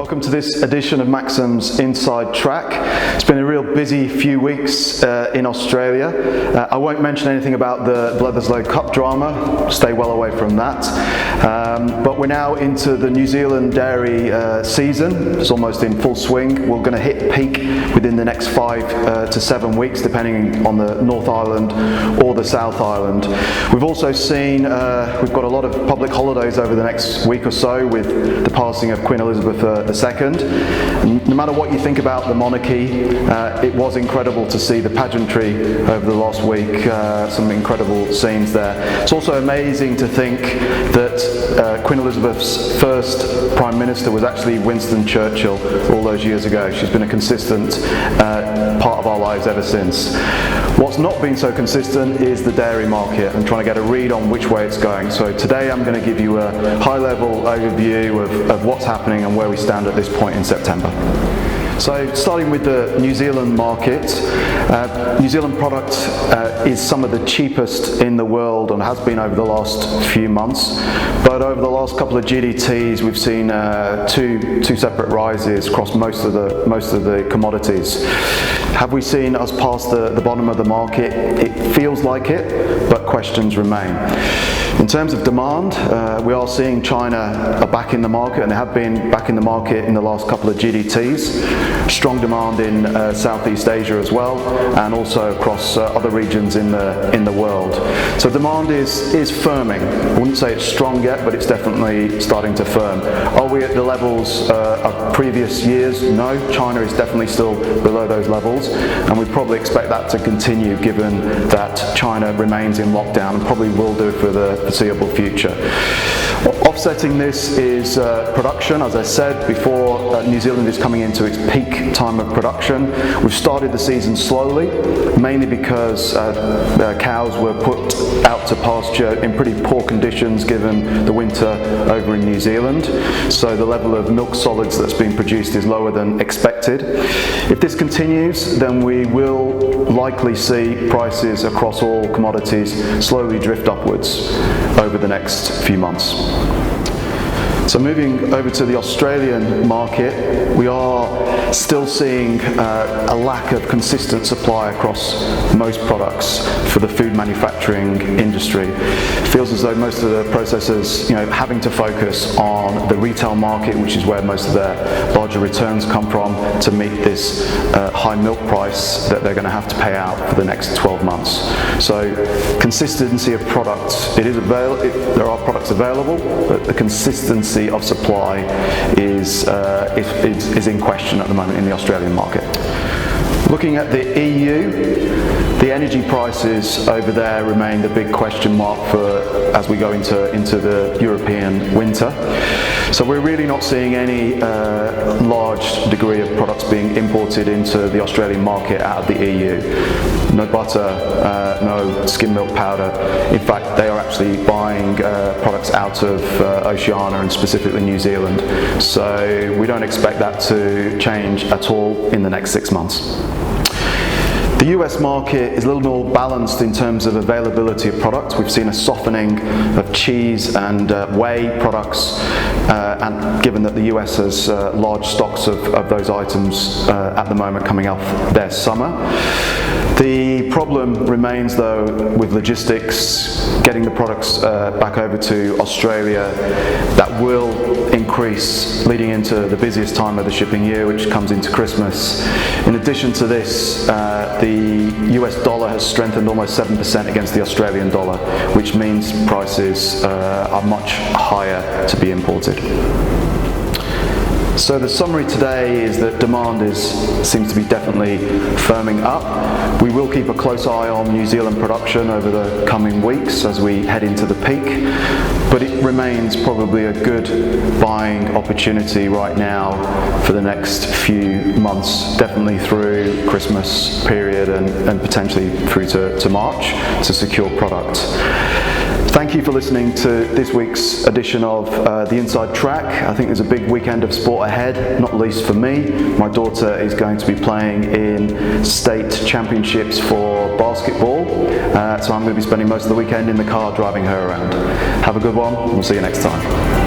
Welcome to this edition of Maxim's Inside Track. It's been a real busy few weeks in Australia. I won't mention anything about the Bledisloe Cup drama, stay well away from that. But we're now into the New Zealand dairy season. It's almost in full swing. We're going to hit peak within the next 5 to 7 weeks, depending on the North Island or the South Island. We've also seen, we've got a lot of public holidays over the next week or so with the passing of Queen Elizabeth II. No matter what you think about the monarchy, it was incredible to see the pageantry over the last week, some incredible scenes there. It's also amazing to think that Queen Elizabeth's first Prime Minister was actually Winston Churchill all those years ago. She's been a consistent part of our lives ever since. What's not been so consistent is the dairy market and trying to get a read on which way it's going. So today I'm going to give you a high-level overview of what's happening and where we stand at this point in September. So starting with the New Zealand market, New Zealand product is some of the cheapest in the world and has been over the last few months. But over the last couple of GDTs, we've seen two separate rises across most of the commodities. Have we seen us pass the bottom of the market? It feels like it, but questions remain. In terms of demand, we are seeing China back in the market, and they have been back in the market in the last couple of GDTs. Strong demand in Southeast Asia as well, and also across other regions in the world. So demand is firming. I wouldn't say it's strong yet, but it's definitely starting to firm. Are we at the levels of previous years? No, China is definitely still below those levels, and we probably expect that to continue given that China remains in lockdown and probably will do for the foreseeable future. Offsetting this is production. As I said before, New Zealand is coming into its peak time of production. We've started the season slowly, mainly because cows were put out to pasture in pretty poor conditions given the winter over in New Zealand. So the level of milk solids that's being produced is lower than expected. If this continues, then we will likely see prices across all commodities slowly drift upwards over the next few months. So moving over to the Australian market, we are still seeing a lack of consistent supply across most products for the food manufacturing industry. It feels as though most of the processors, having to focus on the retail market, which is where most of their larger returns come from, to meet this high milk price that they're going to have to pay out for the next 12 months. So consistency of products, there are products available, but the consistency of supply is in question at the moment in the Australian market. Looking at the EU, the energy prices over there remain the big question mark as we go into the European winter. So we're really not seeing any large degree of products being imported into the Australian market out of the EU. No butter, no skim milk powder. In fact, they are actually buying products out of Oceania and specifically New Zealand. So we don't expect that to change at all in the next 6 months. The US market is a little more balanced in terms of availability of products. We've seen a softening of cheese and whey products, and given that the US has large stocks of those items at the moment coming off their summer. The problem remains though with logistics, getting the products back over to Australia. That will increase leading into the busiest time of the shipping year, which comes into Christmas. In addition to this, the US dollar has strengthened almost 7% against the Australian dollar, which means prices are much higher to be imported. So the summary today is that demand seems to be definitely firming up. We will keep a close eye on New Zealand production over the coming weeks as we head into the peak, but it remains probably a good buying opportunity right now for the next few months, definitely through Christmas period and potentially through to March to secure product. Thank you for listening to this week's edition of The Inside Track. I think there's a big weekend of sport ahead, not least for me. My daughter is going to be playing in state championships for basketball, so I'm going to be spending most of the weekend in the car driving her around. Have a good one, and we'll see you next time.